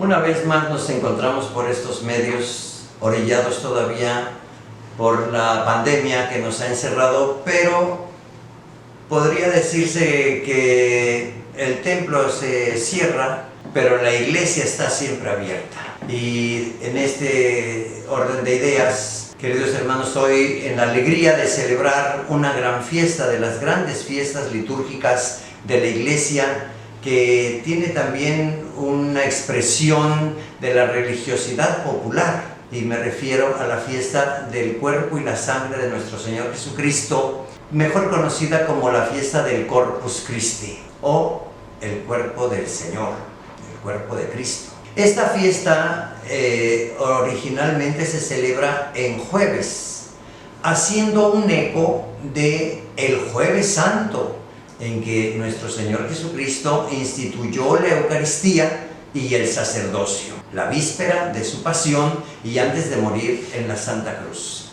Una vez más nos encontramos por estos medios, orillados todavía por la pandemia que nos ha encerrado, pero podría decirse que el templo se cierra, pero la iglesia está siempre abierta. Y en este orden de ideas, queridos hermanos, hoy en la alegría de celebrar una gran fiesta, de las grandes fiestas litúrgicas de la iglesia, que tiene también una expresión de la religiosidad popular, y me refiero a la fiesta del cuerpo y la sangre de nuestro Señor Jesucristo, mejor conocida como la fiesta del Corpus Christi, o el cuerpo del Señor, el cuerpo de Cristo. Esta fiesta originalmente se celebra en jueves, haciendo un eco de el Jueves Santo, en que nuestro Señor Jesucristo instituyó la Eucaristía y el sacerdocio, la víspera de su pasión y antes de morir en la Santa Cruz.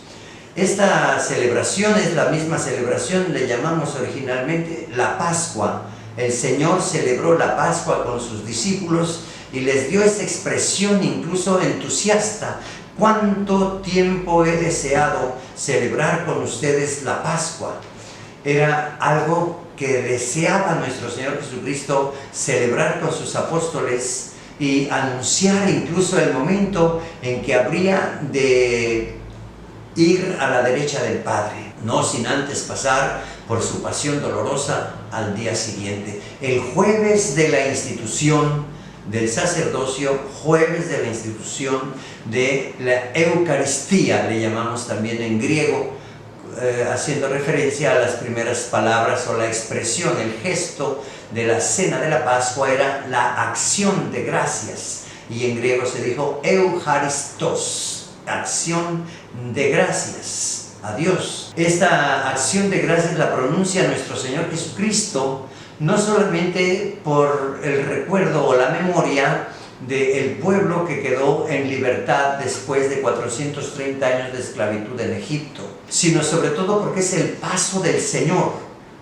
Esta celebración es la misma celebración, le llamamos originalmente la Pascua. El Señor celebró la Pascua con sus discípulos y les dio esa expresión incluso entusiasta: ¿cuánto tiempo he deseado celebrar con ustedes la Pascua? Era algo que deseaba nuestro Señor Jesucristo celebrar con sus apóstoles y anunciar incluso el momento en que habría de ir a la derecha del Padre, no sin antes pasar por su pasión dolorosa al día siguiente. El jueves de la institución del sacerdocio, jueves de la institución de la Eucaristía, le llamamos también en griego, haciendo referencia a las primeras palabras o la expresión, el gesto de la cena de la Pascua era la acción de gracias, y en griego se dijo Eucharistos, acción de gracias a Dios. Esta acción de gracias la pronuncia nuestro Señor Jesucristo no solamente por el recuerdo o la memoria del pueblo que quedó en libertad después de 430 años de esclavitud en Egipto, sino sobre todo porque es el paso del Señor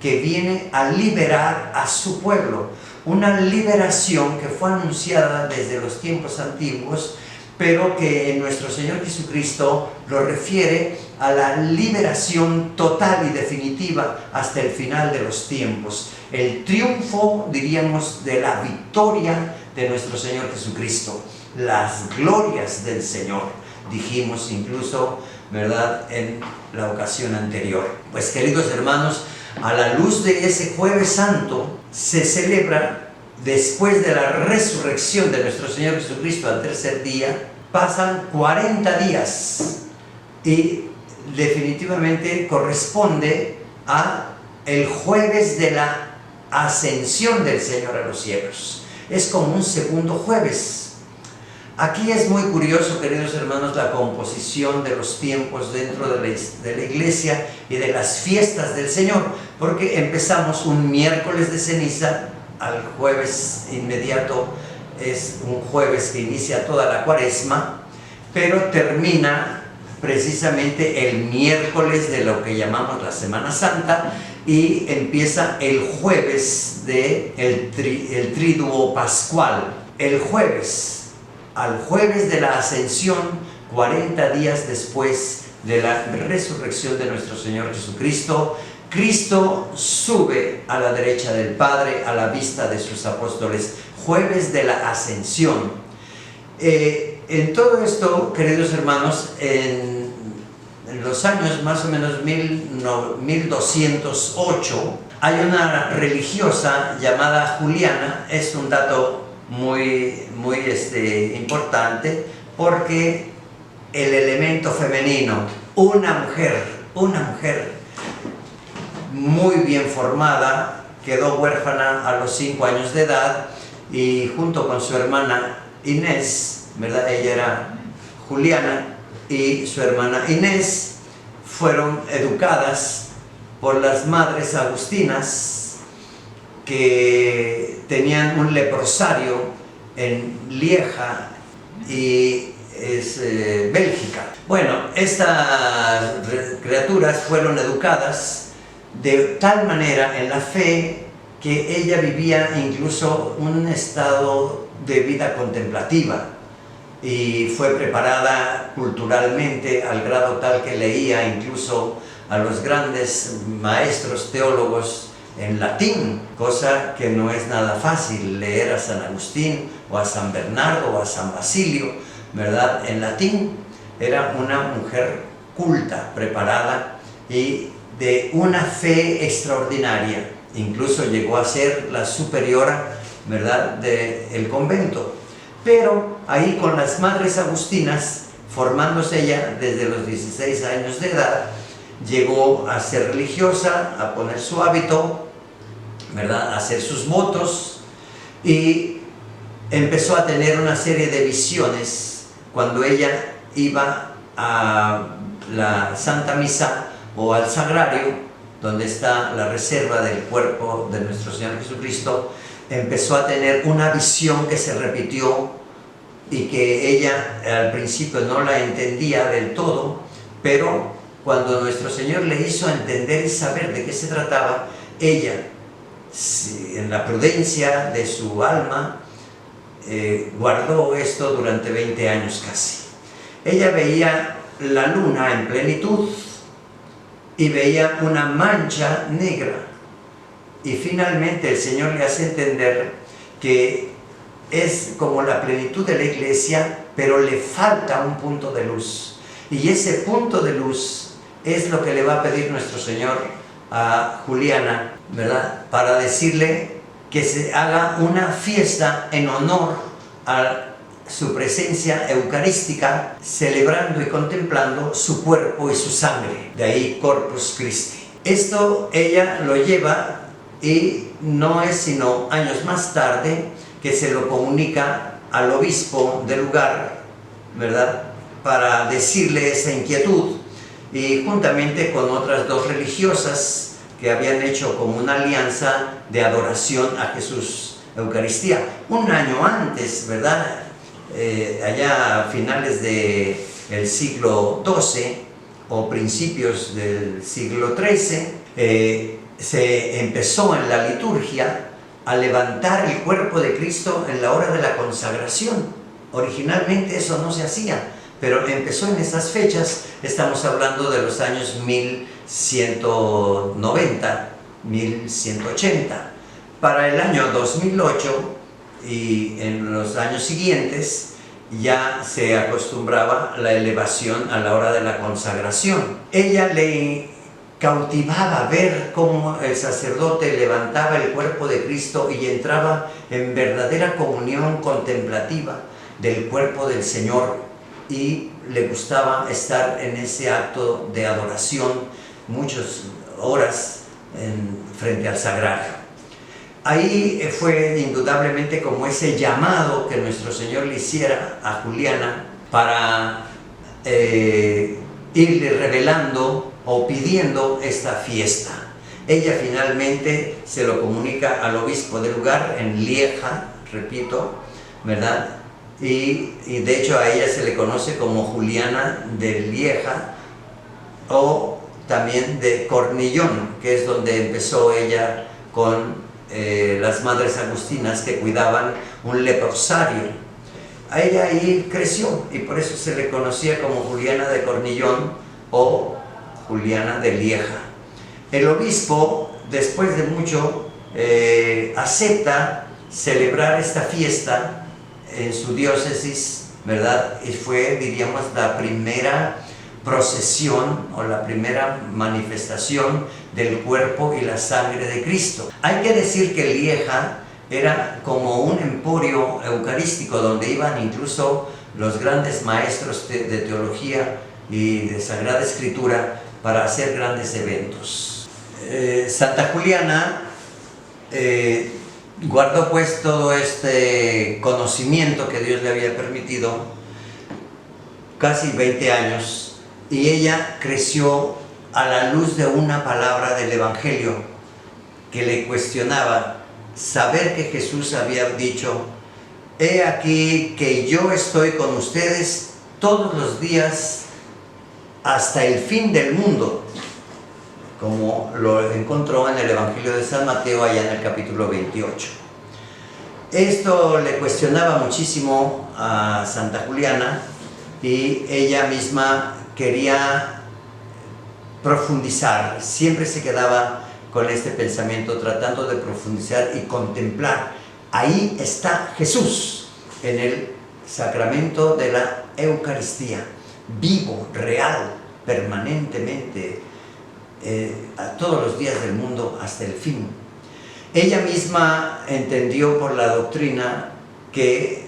que viene a liberar a su pueblo, una liberación que fue anunciada desde los tiempos antiguos, pero que en nuestro Señor Jesucristo lo refiere a la liberación total y definitiva hasta el final de los tiempos, el triunfo, diríamos, de la victoria de nuestro Señor Jesucristo, las glorias del Señor, dijimos incluso, ¿verdad?, en la ocasión anterior. Pues, queridos hermanos, a la luz de ese Jueves Santo se celebra, después de la resurrección de nuestro Señor Jesucristo al tercer día, pasan 40 días y definitivamente corresponde a el jueves de la ascensión del Señor a los cielos. Es como un segundo jueves. Aquí es muy curioso, queridos hermanos, la composición de los tiempos dentro de la iglesia y de las fiestas del Señor, porque empezamos un miércoles de ceniza, al jueves inmediato es un jueves que inicia toda la cuaresma, pero termina precisamente el miércoles de lo que llamamos la Semana Santa, y empieza el jueves de el triduo pascual. El jueves, al jueves de la ascensión, 40 días después de la resurrección de nuestro Señor Jesucristo, Cristo sube a la derecha del Padre a la vista de sus apóstoles. Jueves de la ascensión. En todo esto, queridos hermanos, en los años más o menos 1208, hay una religiosa llamada Juliana. Es un dato muy importante, porque el elemento femenino, una mujer muy bien formada, quedó huérfana a los 5 años de edad, y junto con su hermana Inés, ¿verdad?, ella era Juliana, y su hermana Inés fueron educadas por las madres agustinas que tenían un leprosario en Lieja y Bélgica. Bueno, estas criaturas fueron educadas de tal manera en la fe que ella vivía incluso un estado de vida contemplativa y fue preparada culturalmente al grado tal que leía incluso a los grandes maestros teólogos en latín, cosa que no es nada fácil leer a San Agustín o a San Bernardo o a San Basilio, ¿verdad? En latín. Era una mujer culta, preparada y de una fe extraordinaria. Incluso llegó a ser la superiora, ¿verdad?, del convento. Pero ahí con las Madres Agustinas, formándose ella desde los 16 años de edad, llegó a ser religiosa, a poner su hábito, ¿verdad?, a hacer sus votos, y empezó a tener una serie de visiones cuando ella iba a la Santa Misa o al Sagrario, donde está la reserva del cuerpo de nuestro Señor Jesucristo. Empezó a tener una visión que se repitió y que ella al principio no la entendía del todo, pero cuando nuestro Señor le hizo entender y saber de qué se trataba, ella, en la prudencia de su alma, guardó esto durante 20 años casi. Ella veía la luna en plenitud y veía una mancha negra, y finalmente el Señor le hace entender que es como la plenitud de la iglesia, pero le falta un punto de luz, y ese punto de luz es lo que le va a pedir nuestro Señor a Juliana, ¿verdad?, para decirle que se haga una fiesta en honor a su presencia eucarística, celebrando y contemplando su cuerpo y su sangre. De ahí Corpus Christi. Esto ella lo lleva, y no es sino años más tarde que se lo comunica al obispo del lugar, ¿verdad?, para decirle esa inquietud, y juntamente con otras dos religiosas que habían hecho como una alianza de adoración a Jesús Eucaristía. Un año antes, ¿verdad?, allá a finales del siglo XII o principios del siglo XIII, se empezó en la liturgia a levantar el cuerpo de Cristo en la hora de la consagración. Originalmente eso no se hacía, pero empezó en esas fechas. Estamos hablando de los años 1190, 1180. Para el año 2008 y en los años siguientes ya se acostumbraba la elevación a la hora de la consagración. Ella le cautivaba ver cómo el sacerdote levantaba el cuerpo de Cristo y entraba en verdadera comunión contemplativa del cuerpo del Señor, y le gustaba estar en ese acto de adoración muchas horas frente al sagrario. Ahí fue indudablemente como ese llamado que nuestro Señor le hiciera a Juliana para irle revelando o pidiendo esta fiesta. Ella finalmente se lo comunica al obispo del lugar en Lieja, repito, ¿verdad? Y de hecho a ella se le conoce como Juliana de Lieja, o también de Cornillón, que es donde empezó ella con las Madres Agustinas que cuidaban un leprosario. A ella ahí creció y por eso se le conocía como Juliana de Cornillón o Juliana de Lieja. El obispo, después de mucho, acepta celebrar esta fiesta en su diócesis, ¿verdad? Y fue, diríamos, la primera procesión o la primera manifestación del cuerpo y la sangre de Cristo. Hay que decir que Lieja era como un emporio eucarístico donde iban incluso los grandes maestros de teología y de Sagrada Escritura para hacer grandes eventos. Santa Juliana guardó pues todo este conocimiento que Dios le había permitido, casi 20 años, y ella creció a la luz de una palabra del Evangelio que le cuestionaba. Saber que Jesús había dicho: he aquí que yo estoy con ustedes todos los días hasta el fin del mundo, como lo encontró en el Evangelio de San Mateo allá en el capítulo 28. Esto le cuestionaba muchísimo a Santa Juliana y ella misma quería profundizar, siempre se quedaba con este pensamiento tratando de profundizar y contemplar. Ahí está Jesús en el sacramento de la Eucaristía, vivo, real, permanentemente, a todos los días del mundo hasta el fin. Ella misma entendió por la doctrina que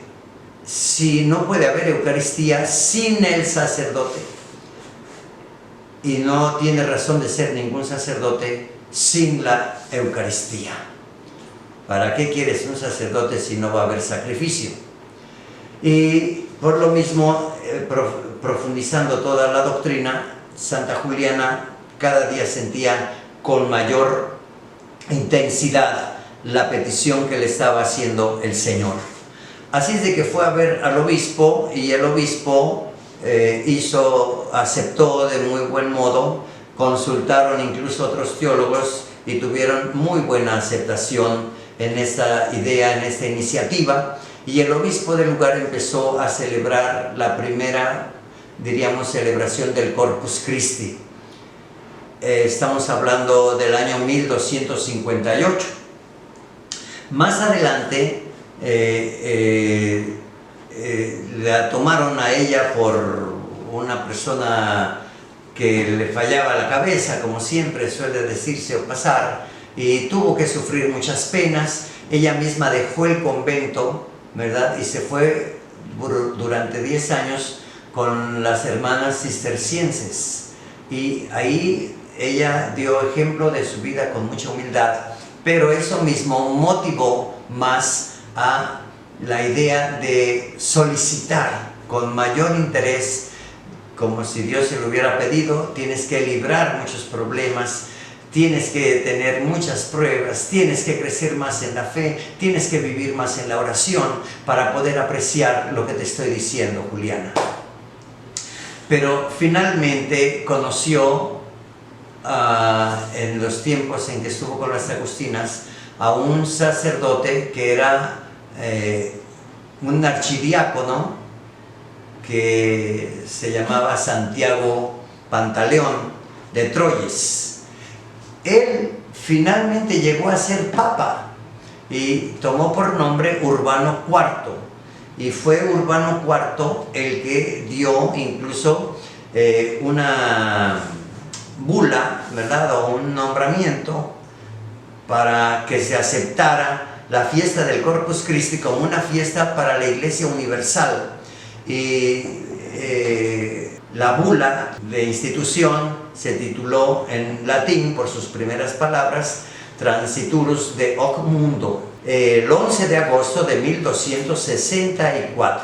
si no puede haber Eucaristía sin el sacerdote, y no tiene razón de ser ningún sacerdote sin la Eucaristía. ¿Para qué quieres un sacerdote si no va a haber sacrificio? Y por lo mismo, profundizando toda la doctrina, Santa Juliana cada día sentía con mayor intensidad la petición que le estaba haciendo el Señor. Así es de que fue a ver al obispo, y el obispo aceptó de muy buen modo. Consultaron incluso otros teólogos y tuvieron muy buena aceptación en esta idea, en esta iniciativa, y el obispo del lugar empezó a celebrar la primera, diríamos, celebración del Corpus Christi. Estamos hablando del año 1258. Más adelante la tomaron a ella por una persona que le fallaba la cabeza, como siempre suele decirse o pasar, y tuvo que sufrir muchas penas. Ella misma dejó el convento, ¿verdad? Y se fue durante 10 años con las hermanas cistercienses, y ahí ella dio ejemplo de su vida con mucha humildad, pero eso mismo motivó más a la idea de solicitar con mayor interés, como si Dios se lo hubiera pedido. Tienes que librar muchos problemas, tienes que tener muchas pruebas, tienes que crecer más en la fe, tienes que vivir más en la oración para poder apreciar lo que te estoy diciendo, Juliana. Pero finalmente conoció, en los tiempos en que estuvo con las agustinas, a un sacerdote que era un archidiácono, que se llamaba Santiago Pantaleón de Troyes. Él finalmente llegó a ser papa y tomó por nombre Urbano IV, y fue Urbano IV el que dio incluso una bula, ¿verdad?, o un nombramiento para que se aceptara la fiesta del Corpus Christi como una fiesta para la Iglesia Universal. Y la bula de institución se tituló en latín, por sus primeras palabras, Transiturus de hoc mundo, el 11 de agosto de 1264.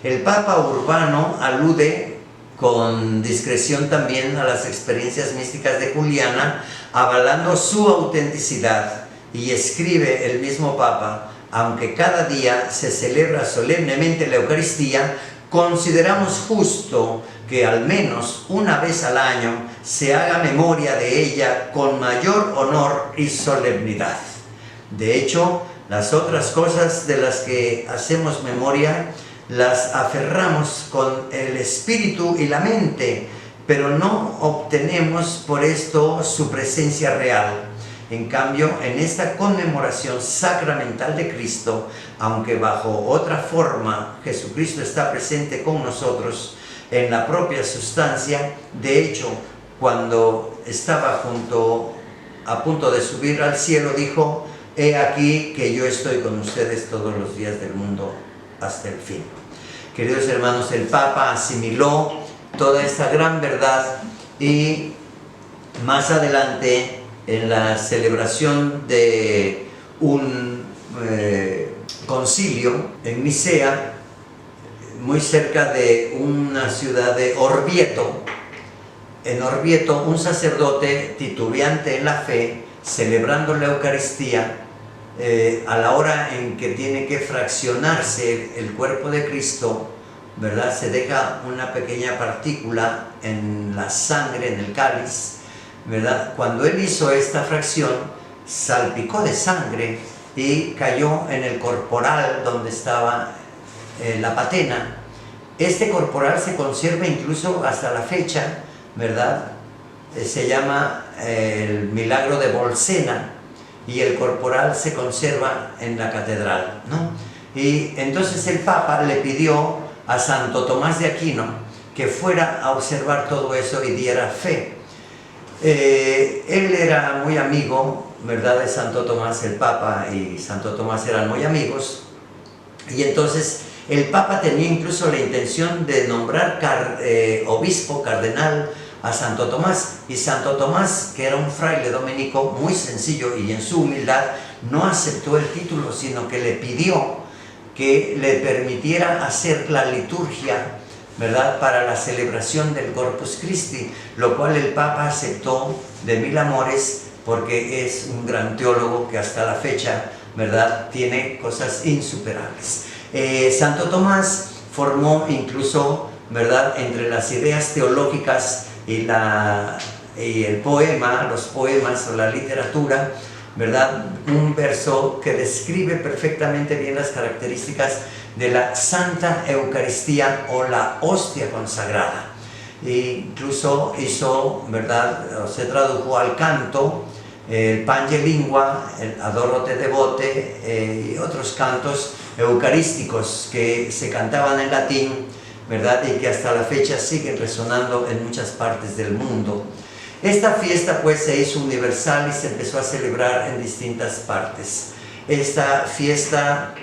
El Papa Urbano alude con discreción también a las experiencias místicas de Juliana, avalando su autenticidad, y escribe el mismo Papa: aunque cada día se celebra solemnemente la Eucaristía, consideramos justo que al menos una vez al año se haga memoria de ella con mayor honor y solemnidad. De hecho, las otras cosas de las que hacemos memoria las aferramos con el espíritu y la mente, pero no obtenemos por esto su presencia real. En cambio, en esta conmemoración sacramental de Cristo, aunque bajo otra forma, Jesucristo está presente con nosotros en la propia sustancia. De hecho, cuando estaba a punto de subir al cielo, dijo: he aquí que yo estoy con ustedes todos los días del mundo hasta el fin. Queridos hermanos, el Papa asimiló toda esta gran verdad, y más adelante, en la celebración de un concilio en Nicea, muy cerca de una ciudad de Orvieto, en Orvieto, un sacerdote titubeante en la fe, celebrando la Eucaristía, a la hora en que tiene que fraccionarse el cuerpo de Cristo, ¿verdad?, se deja una pequeña partícula en la sangre, en el cáliz, ¿verdad? Cuando él hizo esta fracción, salpicó de sangre y cayó en el corporal donde estaba la patena. Este corporal se conserva incluso hasta la fecha, ¿verdad? Se llama el Milagro de Bolsena, y el corporal se conserva en la catedral, ¿no? Y entonces el Papa le pidió a Santo Tomás de Aquino que fuera a observar todo eso y diera fe. Él era muy amigo, ¿verdad?, de Santo Tomás. El Papa y Santo Tomás eran muy amigos, y entonces el Papa tenía incluso la intención de nombrar obispo, cardenal, a Santo Tomás, y Santo Tomás, que era un fraile dominico muy sencillo y en su humildad, no aceptó el título, sino que le pidió que le permitiera hacer la liturgia, ¿verdad?, para la celebración del Corpus Christi, lo cual el Papa aceptó de mil amores, porque es un gran teólogo que hasta la fecha, ¿verdad?, tiene cosas insuperables. Santo Tomás formó incluso, ¿verdad?, entre las ideas teológicas y el poema, los poemas o la literatura, ¿verdad?, un verso que describe perfectamente bien las características de la Santa Eucaristía o la hostia consagrada. E incluso hizo, ¿verdad?, se tradujo al canto el Pange Lingua, el Adoro te devote, y otros cantos eucarísticos que se cantaban en latín, ¿verdad?, y que hasta la fecha siguen resonando en muchas partes del mundo. Esta fiesta pues se hizo universal y se empezó a celebrar en distintas partes. Esta fiesta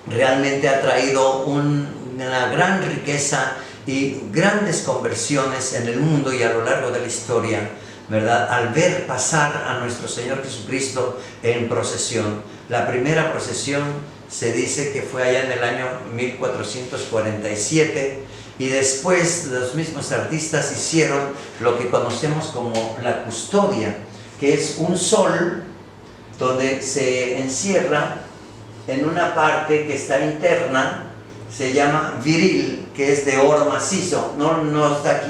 realmente ha traído una gran riqueza y grandes conversiones en el mundo y a lo largo de la historia, ¿verdad?, al ver pasar a nuestro Señor Jesucristo en procesión. La primera procesión se dice que fue allá en el año 1447, y después los mismos artistas hicieron lo que conocemos como la custodia, que es un sol donde se encierra en una parte que está interna, se llama viril, que es de oro macizo. No está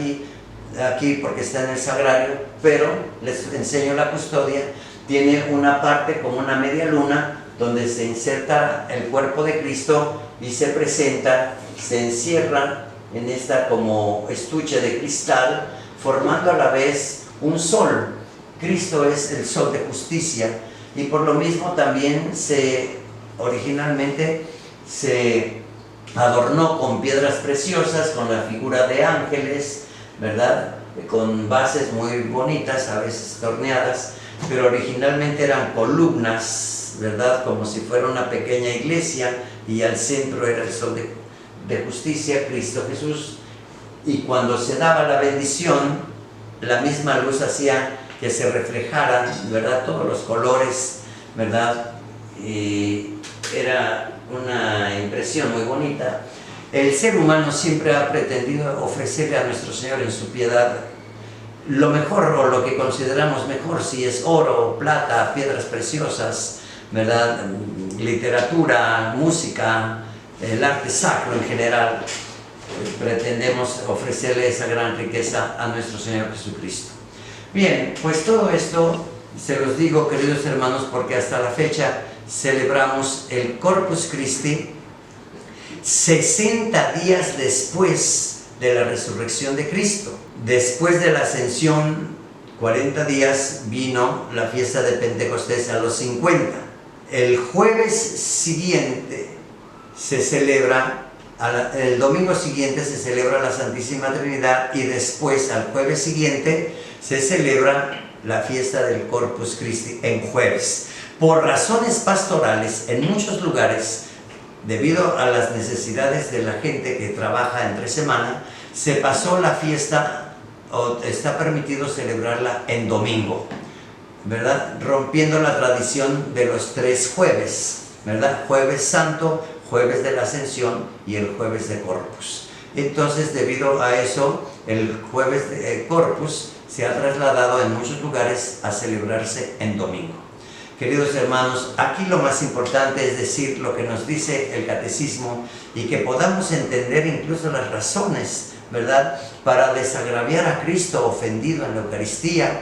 aquí porque está en el sagrario, pero les enseño la custodia. Tiene una parte como una media luna donde se inserta el cuerpo de Cristo y se presenta, se encierra en esta como estuche de cristal, formando a la vez un sol. Cristo es el sol de justicia, y por lo mismo también originalmente se adornó con piedras preciosas, con la figura de ángeles, ¿verdad?, con bases muy bonitas, a veces torneadas, pero originalmente eran columnas, ¿verdad?, como si fuera una pequeña iglesia, y al centro era el sol de justicia, Cristo Jesús. Y cuando se daba la bendición, la misma luz hacía que se reflejaran, ¿verdad?, todos los colores, ¿verdad?, y era una impresión muy bonita. El ser humano siempre ha pretendido ofrecerle a nuestro Señor en su piedad lo mejor, o lo que consideramos mejor, si es oro, plata, piedras preciosas, ¿verdad?, literatura, música, el arte sacro en general. Pretendemos ofrecerle esa gran riqueza a nuestro Señor Jesucristo. Bien, pues todo esto se los digo, queridos hermanos, porque hasta la fecha celebramos el Corpus Christi 60 días después de la resurrección de Cristo. Después de la ascensión, 40 días, vino la fiesta de Pentecostés a los 50. El jueves siguiente se celebra, el domingo siguiente se celebra la Santísima Trinidad, y después, al jueves siguiente, se celebra la fiesta del Corpus Christi en jueves. Por razones pastorales, en muchos lugares, debido a las necesidades de la gente que trabaja entre semana, se pasó la fiesta, o está permitido celebrarla en domingo, ¿verdad?, rompiendo la tradición de los 3 jueves, ¿verdad?, Jueves Santo, Jueves de la Ascensión y el Jueves de Corpus. Entonces, debido a eso, el Jueves de Corpus se ha trasladado en muchos lugares a celebrarse en domingo. Queridos hermanos, aquí lo más importante es decir lo que nos dice el Catecismo, y que podamos entender incluso las razones, ¿verdad?, para desagraviar a Cristo ofendido en la Eucaristía,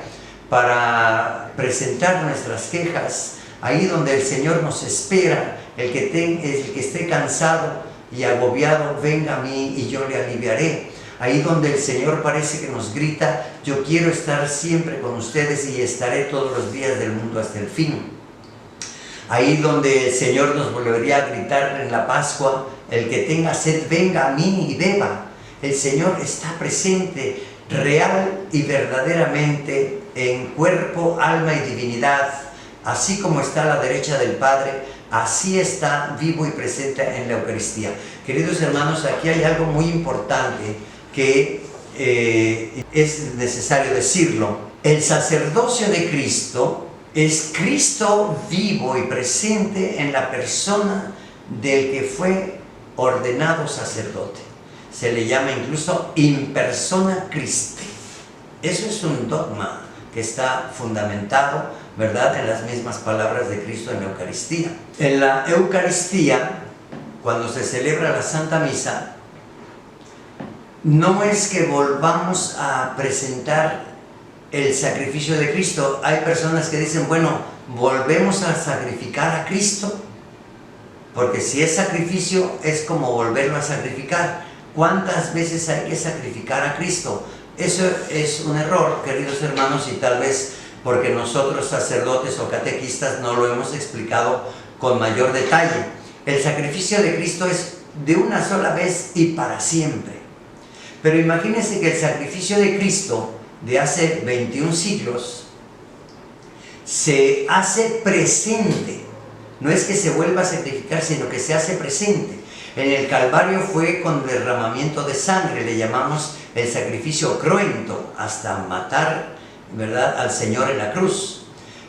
para presentar nuestras quejas Ahí donde el Señor nos espera, el que esté cansado y agobiado, venga a mí y yo le aliviaré. Ahí donde el Señor parece que nos grita, yo quiero estar siempre con ustedes y estaré todos los días del mundo hasta el fin. Ahí donde el Señor nos volvería a gritar en la Pascua, el que tenga sed, venga a mí y beba. El Señor está presente, real y verdaderamente, en cuerpo, alma y divinidad. Así como está a la derecha del Padre, así está vivo y presente en la Eucaristía. Queridos hermanos, aquí hay algo muy importante que es necesario decirlo. El sacerdocio de Cristo es Cristo vivo y presente en la persona del que fue ordenado sacerdote. Se le llama incluso in persona Christi. Eso es un dogma que está fundamentado, ¿verdad?, en las mismas palabras de Cristo en la Eucaristía. En la Eucaristía, cuando se celebra la Santa Misa, no es que volvamos a presentar el sacrificio de Cristo. Hay personas que dicen, bueno, volvemos a sacrificar a Cristo, porque si es sacrificio es como volverlo a sacrificar. ¿Cuántas veces hay que sacrificar a Cristo? Eso es un error, queridos hermanos, y tal vez porque nosotros sacerdotes o catequistas no lo hemos explicado con mayor detalle. El sacrificio de Cristo es de una sola vez y para siempre. Pero imagínense que el sacrificio de Cristo de hace 21 siglos se hace presente. No es que se vuelva a sacrificar, sino que se hace presente. En el Calvario fue con derramamiento de sangre, le llamamos el sacrificio cruento, hasta matar, ¿verdad?, al Señor en la cruz.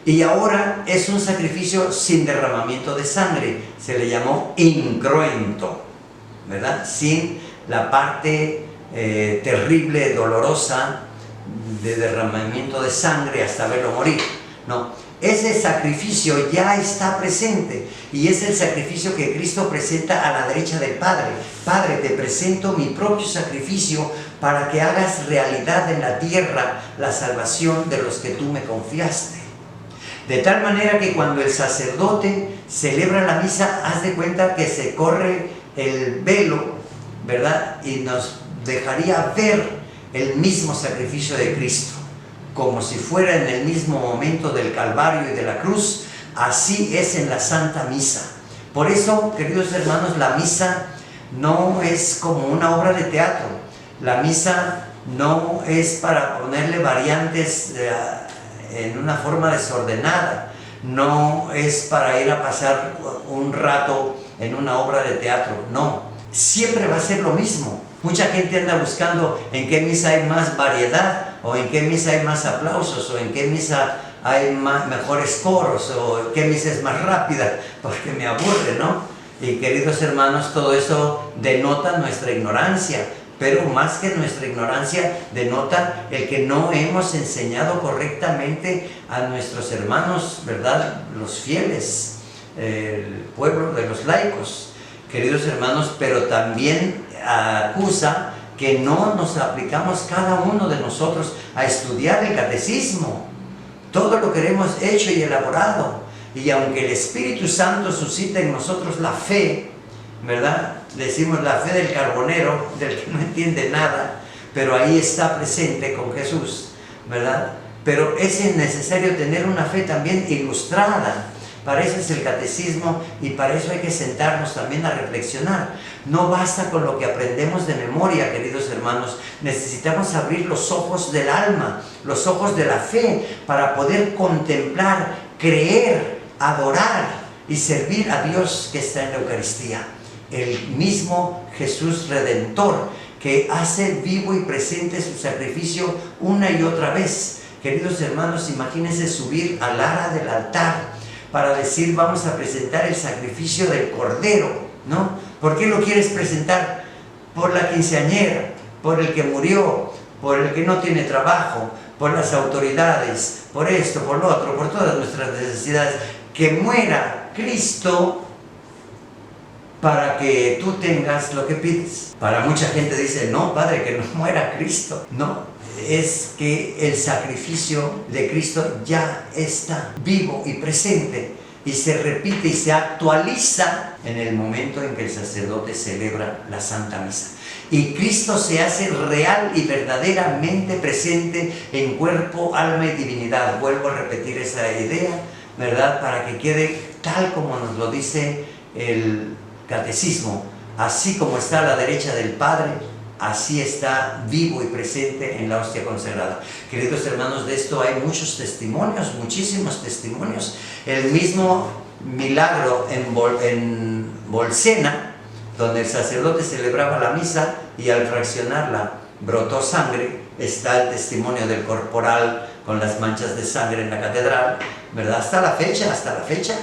Y ahora es un sacrificio sin derramamiento de sangre, se le llamó incruento, ¿verdad?, sin la parte terrible, dolorosa, de derramamiento de sangre hasta verlo morir. No, ese sacrificio ya está presente y es el sacrificio que Cristo presenta a la derecha del Padre. Padre, te presento mi propio sacrificio para que hagas realidad en la tierra la salvación de los que tú me confiaste. De tal manera que cuando el sacerdote celebra la misa, haz de cuenta que se corre el velo, ¿verdad?, y nos dejaría ver el mismo sacrificio de Cristo, como si fuera en el mismo momento del Calvario y de la cruz. Así es en la Santa Misa. Por eso, queridos hermanos, la misa no es como una obra de teatro. La misa no es para ponerle variantes en una forma desordenada. No es para ir a pasar un rato en una obra de teatro. No, siempre va a ser lo mismo. Mucha gente anda buscando en qué misa hay más variedad, o en qué misa hay más aplausos, o en qué misa hay mejores coros, o qué misa es más rápida, porque me aburre, ¿no? Y queridos hermanos, todo eso denota nuestra ignorancia, pero más que nuestra ignorancia, denota el que no hemos enseñado correctamente a nuestros hermanos, ¿verdad?, los fieles, el pueblo de los laicos, queridos hermanos, pero también acusa que no nos aplicamos cada uno de nosotros a estudiar el catecismo. Todo lo queremos hecho y elaborado, y aunque el Espíritu Santo suscita en nosotros la fe, ¿verdad?, decimos la fe del carbonero, del que no entiende nada, pero ahí está presente con Jesús, ¿verdad? Pero es necesario tener una fe también ilustrada. Para eso es el catecismo, y para eso hay que sentarnos también a reflexionar. No basta con lo que aprendemos de memoria, queridos hermanos. Necesitamos abrir los ojos del alma, los ojos de la fe, para poder contemplar, creer, adorar y servir a Dios que está en la Eucaristía. El mismo Jesús Redentor, que hace vivo y presente su sacrificio una y otra vez. Queridos hermanos, imagínense subir al ara del altar para decir, vamos a presentar el sacrificio del Cordero, ¿no? ¿Por qué lo quieres presentar? Por la quinceañera, por el que murió, por el que no tiene trabajo, por las autoridades, por esto, por lo otro, por todas nuestras necesidades. Que muera Cristo para que tú tengas lo que pides. Para mucha gente dice, no, Padre, que no muera Cristo. No, es que el sacrificio de Cristo ya está vivo y presente, y se repite y se actualiza en el momento en que el sacerdote celebra la Santa Misa. Y Cristo se hace real y verdaderamente presente en cuerpo, alma y divinidad. Vuelvo a repetir esa idea, ¿verdad? Para que quede tal como nos lo dice el Catecismo. Así como está a la derecha del Padre, así está vivo y presente en la hostia consagrada. Queridos hermanos, de esto hay muchos testimonios, muchísimos testimonios. El mismo milagro en Bolsena, donde el sacerdote celebraba la misa y al fraccionarla brotó sangre, está el testimonio del corporal con las manchas de sangre en la catedral, ¿verdad? Hasta la fecha.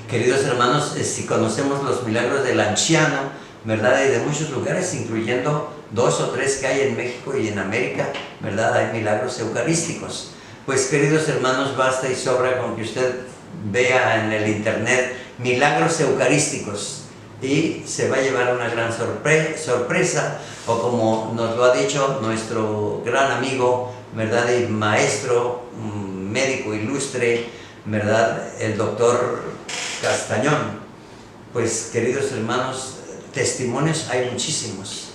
Queridos hermanos, si conocemos los milagros del anciano, ¿verdad? Y de muchos lugares, incluyendo 2 o 3 que hay en México y en América, ¿verdad? Hay milagros eucarísticos. Pues queridos hermanos, basta y sobra con que usted vea en el internet milagros eucarísticos y se va a llevar una gran sorpresa, o como nos lo ha dicho nuestro gran amigo, ¿verdad? Y maestro, médico ilustre, ¿verdad? El doctor Castañón. Pues queridos hermanos, testimonios hay muchísimos,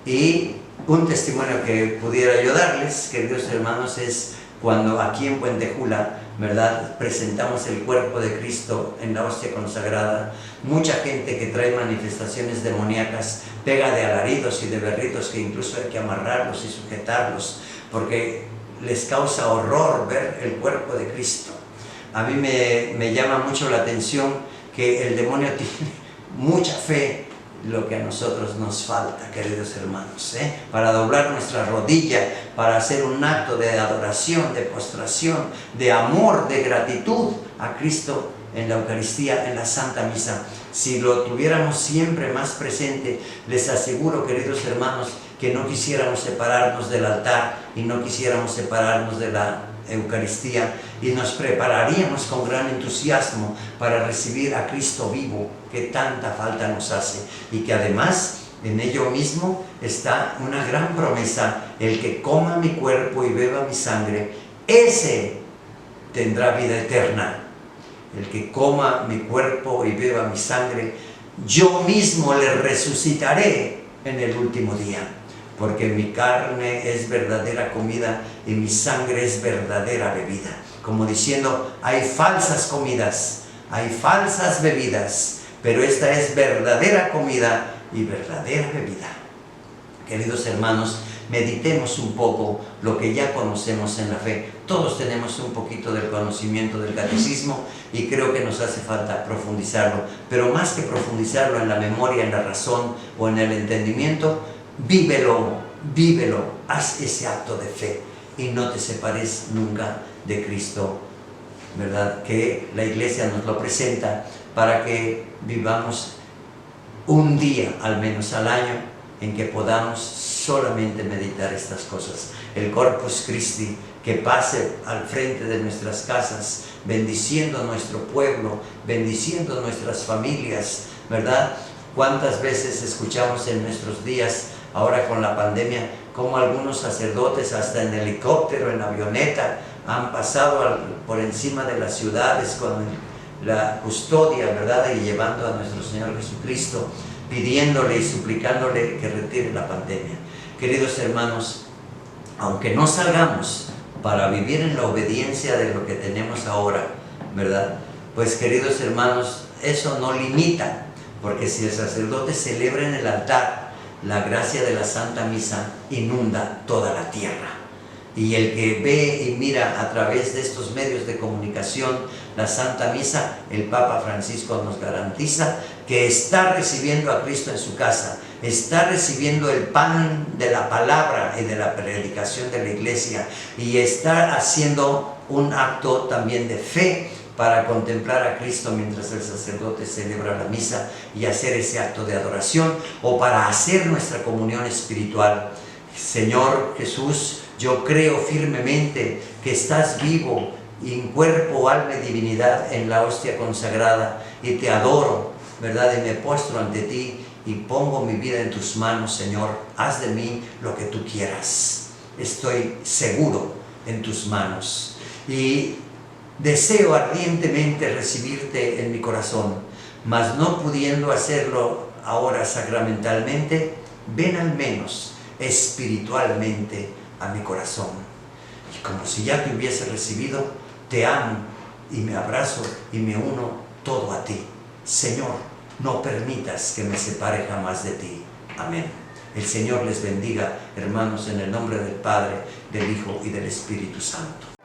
y un testimonio que pudiera yo darles, queridos hermanos, es cuando aquí en Puentejula, ¿verdad?, presentamos el cuerpo de Cristo en la hostia consagrada. Mucha gente que trae manifestaciones demoníacas pega de alaridos y de berritos que incluso hay que amarrarlos y sujetarlos porque les causa horror ver el cuerpo de Cristo. A mí me llama mucho la atención que el demonio tiene mucha fe, lo que a nosotros nos falta, queridos hermanos, para doblar nuestra rodilla, para hacer un acto de adoración, de postración, de amor, de gratitud a Cristo en la Eucaristía, en la Santa Misa. Si lo tuviéramos siempre más presente, les aseguro, queridos hermanos, que no quisiéramos separarnos del altar y no quisiéramos separarnos de la Eucaristía, y nos prepararíamos con gran entusiasmo para recibir a Cristo vivo, que tanta falta nos hace, y que además en ello mismo está una gran promesa: el que coma mi cuerpo y beba mi sangre, ese tendrá vida eterna. El que coma mi cuerpo y beba mi sangre, yo mismo le resucitaré en el último día, porque mi carne es verdadera comida y mi sangre es verdadera bebida. Como diciendo, hay falsas comidas, hay falsas bebidas, pero esta es verdadera comida y verdadera bebida. Queridos hermanos, meditemos un poco lo que ya conocemos en la fe. Todos tenemos un poquito del conocimiento del catecismo y creo que nos hace falta profundizarlo, pero más que profundizarlo en la memoria, en la razón o en el entendimiento, vívelo, haz ese acto de fe y no te separes nunca de Cristo, ¿verdad? Que la Iglesia nos lo presenta para que vivamos un día, al menos al año, en que podamos solamente meditar estas cosas. El Corpus Christi, que pase al frente de nuestras casas, bendiciendo nuestro pueblo, bendiciendo nuestras familias, ¿verdad? ¿Cuántas veces escuchamos en nuestros días, ahora con la pandemia, cómo algunos sacerdotes hasta en helicóptero, en avioneta, han pasado por encima de las ciudades con la custodia, ¿verdad?, y llevando a nuestro Señor Jesucristo, pidiéndole y suplicándole que retire la pandemia? Queridos hermanos, aunque no salgamos para vivir en la obediencia de lo que tenemos ahora, ¿verdad?, pues queridos hermanos, eso no limita, porque si el sacerdote celebra en el altar, la gracia de la Santa Misa inunda toda la tierra. Y el que ve y mira a través de estos medios de comunicación la Santa Misa, el Papa Francisco nos garantiza que está recibiendo a Cristo en su casa, está recibiendo el pan de la palabra y de la predicación de la Iglesia, y está haciendo un acto también de fe para contemplar a Cristo mientras el sacerdote celebra la misa y hacer ese acto de adoración, o para hacer nuestra comunión espiritual. Señor Jesús, yo creo firmemente que estás vivo en cuerpo, alma y divinidad en la hostia consagrada, y te adoro, ¿verdad? Y me postro ante ti y pongo mi vida en tus manos, Señor. Haz de mí lo que tú quieras. Estoy seguro en tus manos. Y Deseo ardientemente recibirte en mi corazón, mas no pudiendo hacerlo ahora sacramentalmente, ven al menos espiritualmente a mi corazón. Y como si ya te hubiese recibido, te amo y me abrazo y me uno todo a ti. Señor, no permitas que me separe jamás de ti. Amén. El Señor les bendiga, hermanos, en el nombre del Padre, del Hijo y del Espíritu Santo.